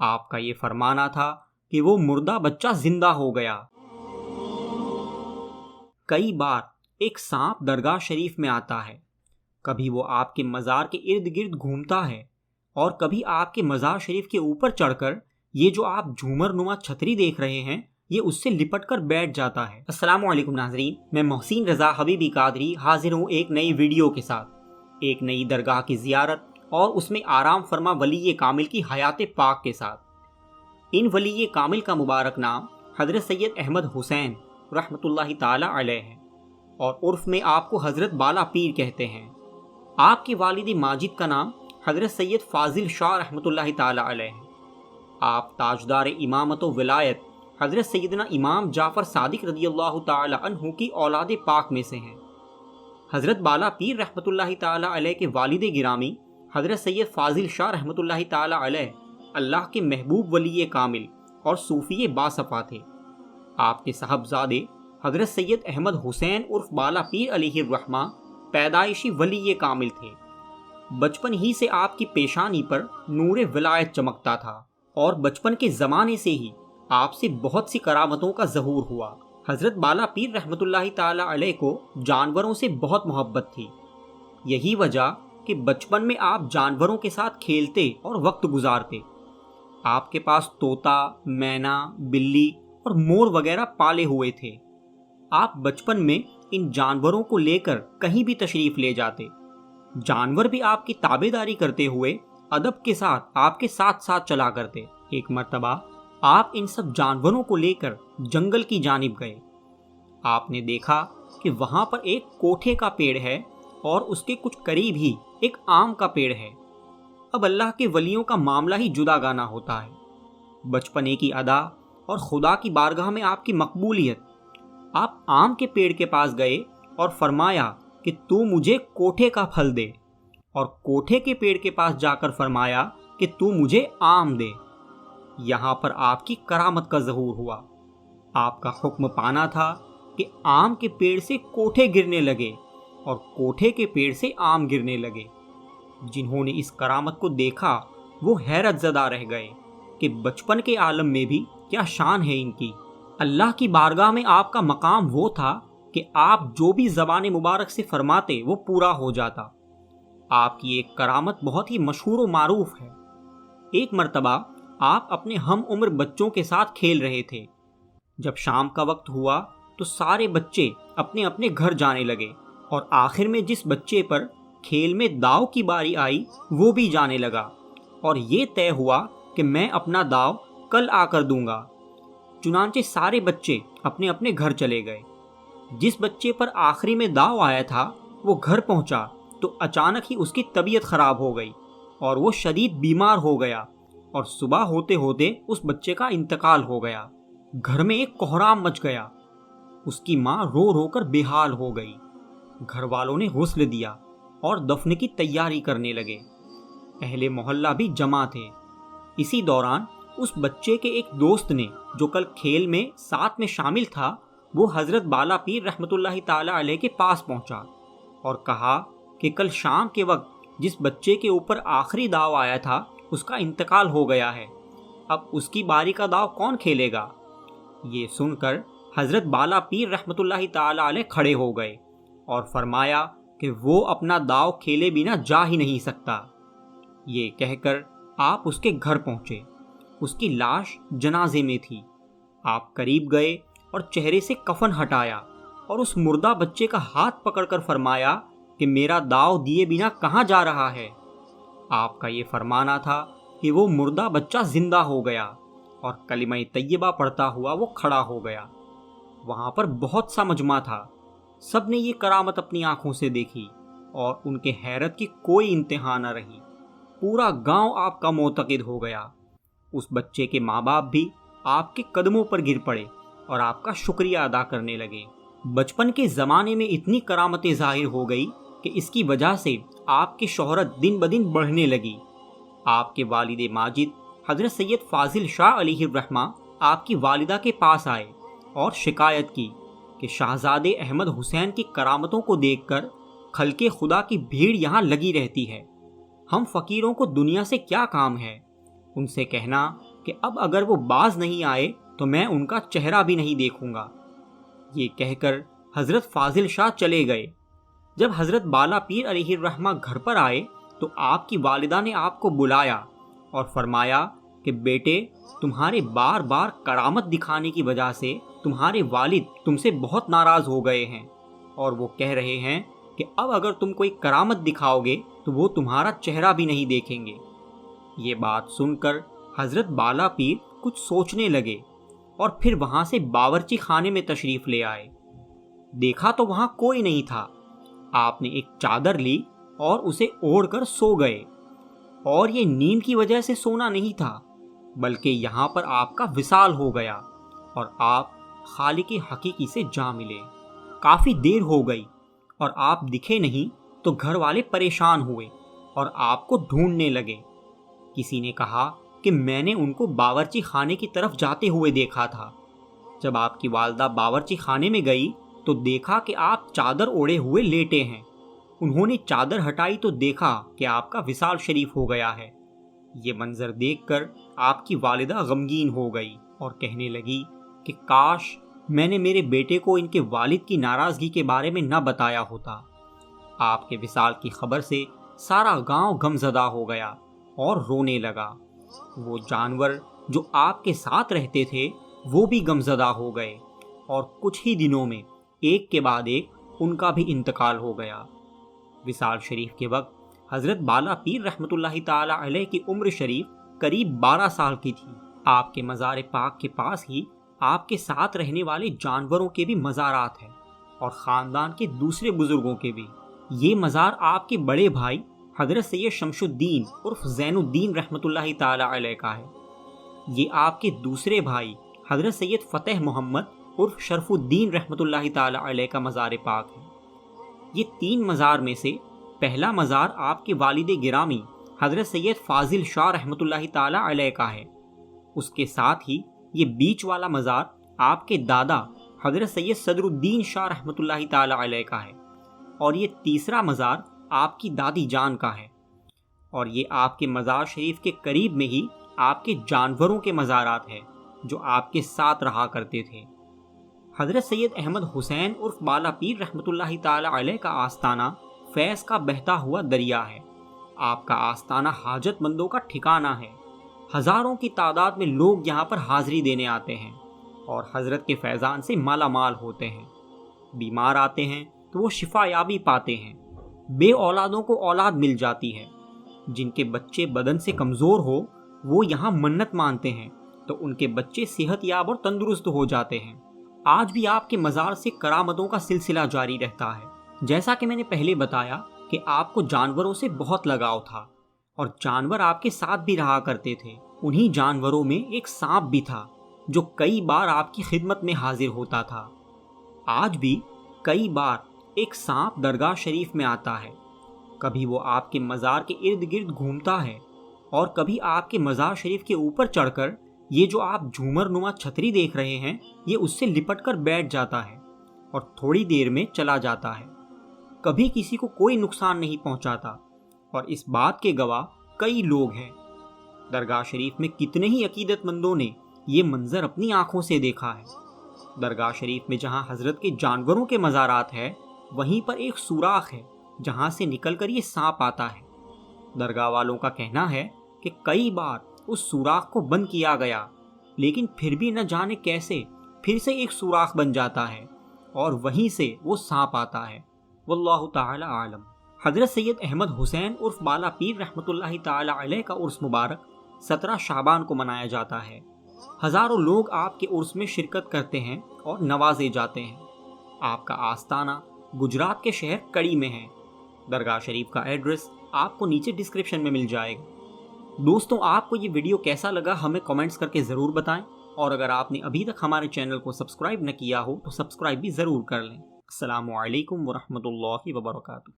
آپ کا یہ فرمانا تھا کہ وہ مردہ بچہ زندہ ہو گیا۔ کئی بار ایک سانپ درگاہ شریف میں آتا ہے، کبھی وہ آپ کے مزار کے ارد گرد گھومتا ہے اور کبھی آپ کے مزار شریف کے اوپر چڑھ کر یہ جو آپ جھومر نما چھتری دیکھ رہے ہیں یہ اس سے لپٹ کر بیٹھ جاتا ہے۔ السلام علیکم ناظرین، میں محسن رضا حبیبی قادری حاضر ہوں ایک نئی ویڈیو کے ساتھ، ایک نئی درگاہ کی زیارت اور اس میں آرام فرما ولی کامل کی حیات پاک کے ساتھ۔ ان ولی کامل کا مبارک نام حضرت سید احمد حسین رحمۃ اللہ تعالی علیہ ہے اور عرف میں آپ کو حضرت بالا پیر کہتے ہیں۔ آپ کے والد ماجد کا نام حضرت سید فاضل شاہ رحمۃ اللہ تعالی علیہ ہے۔ آپ تاجدار امامت و ولایت حضرت سیدنا امام جعفر صادق رضی اللہ تعالی عنہ کی اولاد پاک میں سے ہیں۔ حضرت بالا پیر رحمۃ اللہ تعالی علیہ کے والد گرامی حضرت سید فاضل شاہ رحمۃ اللہ تعالی علیہ اللہ کے محبوب ولی کامل اور صوفی باصفا تھے۔ آپ کے صاحبزادے حضرت سید احمد حسین عرف بالا پیر علیہ الرحمہ پیدائشی ولی کامل تھے۔ بچپن ہی سے آپ کی پیشانی پر نور ولایت چمکتا تھا اور بچپن کے زمانے سے ہی آپ سے بہت سی کرامتوں کا ظہور ہوا۔ حضرت بالا پیر رحمۃ اللہ تعالی علیہ کو جانوروں سے بہت محبت تھی، یہی وجہ کہ بچپن میں آپ جانوروں کے ساتھ کھیلتے اور وقت گزارتے۔ آپ کے پاس طوطا، مینا، بلی اور مور وغیرہ پالے ہوئے تھے۔ آپ بچپن میں ان جانوروں کو لے کر کہیں بھی تشریف لے جاتے۔ جانور بھی آپ کی تابعداری کرتے ہوئے ادب کے ساتھ آپ کے ساتھ ساتھ چلا کرتے۔ ایک مرتبہ آپ ان سب جانوروں کو لے کر جنگل کی جانب گئے۔ آپ نے دیکھا کہ وہاں پر ایک کوٹھے کا پیڑ ہے اور اس کے کچھ قریب ہی ایک آم کا پیڑ ہے۔ اب اللہ کے ولیوں کا معاملہ ہی جدا گانا ہوتا ہے، بچپنے کی ادا اور خدا کی بارگاہ میں آپ کی مقبولیت۔ آپ آم کے پیڑ کے پاس گئے اور فرمایا کہ تو مجھے کوٹھے کا پھل دے، اور کوٹھے کے پیڑ کے پاس جا کر فرمایا کہ تو مجھے آم دے۔ یہاں پر آپ کی کرامت کا ظہور ہوا۔ آپ کا حکم پانا تھا کہ آم کے پیڑ سے کوٹھے گرنے لگے اور کوٹھے کے پیڑ سے آم گرنے لگے۔ جنہوں نے اس کرامت کو دیکھا وہ حیرت زدہ رہ گئے کہ بچپن کے عالم میں بھی کیا شان ہے ان کی۔ اللہ کی بارگاہ میں آپ کا مقام وہ تھا کہ آپ جو بھی زبان مبارک سے فرماتے وہ پورا ہو جاتا۔ آپ کی ایک کرامت بہت ہی مشہور و معروف ہے۔ ایک مرتبہ آپ اپنے ہم عمر بچوں کے ساتھ کھیل رہے تھے۔ جب شام کا وقت ہوا تو سارے بچے اپنے اپنے گھر جانے لگے اور آخر میں جس بچے پر کھیل میں داؤ کی باری آئی وہ بھی جانے لگا، اور یہ طے ہوا کہ میں اپنا داؤ کل آ کر دوں گا۔ چنانچہ سارے بچے اپنے اپنے گھر چلے گئے۔ جس بچے پر آخری میں داؤ آیا تھا وہ گھر پہنچا تو اچانک ہی اس کی طبیعت خراب ہو گئی اور وہ شدید بیمار ہو گیا، اور صبح ہوتے ہوتے اس بچے کا انتقال ہو گیا۔ گھر میں ایک کوہرام مچ گیا۔ اس کی ماں رو رو کر بے حال ہو گئی۔ گھر والوں نے غسل دیا اور دفن کی تیاری کرنے لگے۔ اہل محلہ بھی جمع تھے۔ اسی دوران اس بچے کے ایک دوست نے جو کل کھیل میں ساتھ میں شامل تھا وہ حضرت بالا پیر رحمۃ اللہ تعالی علیہ کے پاس پہنچا اور کہا کہ کل شام کے وقت جس بچے کے اوپر آخری داؤ آیا تھا اس کا انتقال ہو گیا ہے، اب اس کی باری کا داؤ کون کھیلے گا؟ یہ سن کر حضرت بالا پیر رحمۃ اللہ تعالی علیہ کھڑے ہو گئے اور فرمایا کہ وہ اپنا داؤ کھیلے بنا جا ہی نہیں سکتا۔ یہ کہہ کر آپ اس کے گھر پہنچے۔ اس کی لاش جنازے میں تھی۔ آپ قریب گئے اور چہرے سے کفن ہٹایا اور اس مردہ بچے کا ہاتھ پکڑ کر فرمایا کہ میرا داؤ دیے بنا کہاں جا رہا ہے؟ آپ کا یہ فرمانا تھا کہ وہ مردہ بچہ زندہ ہو گیا اور کلمہ طیبہ پڑھتا ہوا وہ کھڑا ہو گیا۔ وہاں پر بہت سا مجمع تھا، سب نے یہ کرامت اپنی آنکھوں سے دیکھی اور ان کے حیرت کی کوئی انتہا نہ رہی۔ پورا گاؤں آپ کا معتقد ہو گیا۔ اس بچے کے ماں باپ بھی آپ کے قدموں پر گر پڑے اور آپ کا شکریہ ادا کرنے لگے۔ بچپن کے زمانے میں اتنی کرامتیں ظاہر ہو گئی کہ اس کی وجہ سے آپ کی شہرت دن بدن بڑھنے لگی۔ آپ کے والد ماجد حضرت سید فاضل شاہ علیہ الرحمہ آپ کی والدہ کے پاس آئے اور شکایت کی کہ شہزادے احمد حسین کی کرامتوں کو دیکھ کر خلق خدا کی بھیڑ یہاں لگی رہتی ہے، ہم فقیروں کو دنیا سے کیا کام ہے؟ ان سے کہنا کہ اب اگر وہ باز نہیں آئے تو میں ان کا چہرہ بھی نہیں دیکھوں گا۔ یہ کہہ کر حضرت فاضل شاہ چلے گئے۔ جب حضرت بالا پیر علیہ الرحمہ گھر پر آئے تو آپ کی والدہ نے آپ کو بلایا اور فرمایا کہ بیٹے، تمہارے بار بار کرامت دکھانے کی وجہ سے تمہارے والد تم سے بہت ناراض ہو گئے ہیں، اور وہ کہہ رہے ہیں کہ اب اگر تم کوئی کرامت دکھاؤ گے تو وہ تمہارا چہرہ بھی نہیں دیکھیں گے۔ یہ بات سن کر حضرت بالا پیر کچھ سوچنے لگے اور پھر وہاں سے باورچی خانے میں تشریف لے آئے۔ دیکھا تو وہاں کوئی نہیں تھا۔ آپ نے ایک چادر لی اور اسے اوڑھ کر سو گئے، اور یہ نیند کی وجہ سے سونا نہیں تھا بلکہ یہاں پر آپ کا وصال ہو گیا اور آپ خالق حقیقی سے جا ملے۔ کافی دیر ہو گئی اور آپ دکھے نہیں تو گھر والے پریشان ہوئے اور آپ کو ڈھونڈنے لگے۔ کسی نے کہا کہ میں نے ان کو باورچی خانے کی طرف جاتے ہوئے دیکھا تھا۔ جب آپ کی والدہ باورچی خانے میں گئی تو دیکھا کہ آپ چادر اوڑھے ہوئے لیٹے ہیں۔ انہوں نے چادر ہٹائی تو دیکھا کہ آپ کا وصال شریف ہو گیا ہے۔ یہ منظر دیکھ کر آپ کی والدہ غمگین ہو گئی اور کہنے لگی کہ کاش میں نے میرے بیٹے کو ان کے والد کی ناراضگی کے بارے میں نہ بتایا ہوتا۔ آپ کے وصال کی خبر سے سارا گاؤں غمزدہ ہو گیا اور رونے لگا۔ وہ جانور جو آپ کے ساتھ رہتے تھے وہ بھی غمزدہ ہو گئے اور کچھ ہی دنوں میں ایک کے بعد ایک ان کا بھی انتقال ہو گیا۔ وصال شریف کے وقت حضرت بالا پیر رحمۃ اللہ تعالی علیہ کی عمر شریف قریب 12 سال کی تھی۔ آپ کے مزار پاک کے پاس ہی آپ کے ساتھ رہنے والے جانوروں کے بھی مزارات ہیں اور خاندان کے دوسرے بزرگوں کے بھی۔ یہ مزار آپ کے بڑے بھائی حضرت سید شمس الدین عرف زین الدین رحمۃ اللہ تعالی علیہ کا ہے۔ یہ آپ کے دوسرے بھائی حضرت سید فتح محمد عرف شرف الدین رحمۃ اللہ تعالی علیہ کا مزار پاک ہے۔ یہ 3 مزار میں سے پہلا مزار آپ کے والد گرامی حضرت سید فاضل شاہ رحمۃ اللہ تعالی علیہ کا ہے۔ اس کے ساتھ ہی یہ بیچ والا مزار آپ کے دادا حضرت سید صدر الدین شاہ رحمۃ اللہ تعالی علیہ کا ہے، اور یہ تیسرا مزار آپ کی دادی جان کا ہے، اور یہ آپ کے مزار شریف کے قریب میں ہی آپ کے جانوروں کے مزارات ہیں جو آپ کے ساتھ رہا کرتے تھے۔ حضرت سید احمد حسین عرف بالا پیر رحمۃ اللہ تعالی علیہ کا آستانہ فیض کا بہتا ہوا دریا ہے۔ آپ کا آستانہ حاجت مندوں کا ٹھکانہ ہے۔ ہزاروں کی تعداد میں لوگ یہاں پر حاضری دینے آتے ہیں اور حضرت کے فیضان سے مالا مال ہوتے ہیں۔ بیمار آتے ہیں تو وہ شفا یابی پاتے ہیں، بے اولادوں کو اولاد مل جاتی ہے، جن کے بچے بدن سے کمزور ہو وہ یہاں منت مانتے ہیں تو ان کے بچے صحت یاب اور تندرست ہو جاتے ہیں۔ آج بھی آپ کے مزار سے کرامتوں کا سلسلہ جاری رہتا ہے۔ جیسا کہ میں نے پہلے بتایا کہ آپ کو جانوروں سے بہت لگاؤ تھا اور جانور آپ کے ساتھ بھی رہا کرتے تھے۔ انہی جانوروں میں ایک سانپ بھی تھا جو کئی بار آپ کی خدمت میں حاضر ہوتا تھا۔ آج بھی کئی بار ایک سانپ درگاہ شریف میں آتا ہے۔ کبھی وہ آپ کے مزار کے ارد گرد گھومتا ہے اور کبھی آپ کے مزار شریف کے اوپر چڑھ کر یہ جو آپ جھومر نما چھتری دیکھ رہے ہیں یہ اس سے لپٹ کر بیٹھ جاتا ہے اور تھوڑی دیر میں چلا جاتا ہے۔ کبھی کسی کو کوئی نقصان نہیں پہنچاتا، اور اس بات کے گواہ کئی لوگ ہیں۔ درگاہ شریف میں کتنے ہی عقیدت مندوں نے یہ منظر اپنی آنکھوں سے دیکھا ہے۔ درگاہ شریف میں جہاں حضرت کے جانوروں کے مزارات ہیں وہیں پر ایک سوراخ ہے جہاں سے نکل کر یہ سانپ آتا ہے۔ درگاہ والوں کا کہنا ہے کہ کئی بار اس سوراخ کو بند کیا گیا لیکن پھر بھی نہ جانے کیسے پھر سے ایک سوراخ بن جاتا ہے اور وہیں سے وہ سانپ آتا ہے۔ واللہ تعالی عالم۔ حضرت سید احمد حسین عرف بالا پیر رحمۃ اللہ تعالی علیہ کا عرس مبارک 17 شعبان کو منایا جاتا ہے۔ ہزاروں لوگ آپ کے عرس میں شرکت کرتے ہیں اور نوازے جاتے ہیں۔ آپ کا آستانہ گجرات کے شہر کڑی میں ہے۔ درگاہ شریف کا ایڈریس آپ کو نیچے ڈسکرپشن میں مل جائے گا۔ دوستوں، آپ کو یہ ویڈیو کیسا لگا ہمیں کمنٹس کر کے ضرور بتائیں، اور اگر آپ نے ابھی تک ہمارے چینل کو سبسکرائب نہ کیا ہو تو سبسکرائب بھی ضرور کر لیں۔ السلام علیکم ورحمۃ اللہ وبرکاتہ۔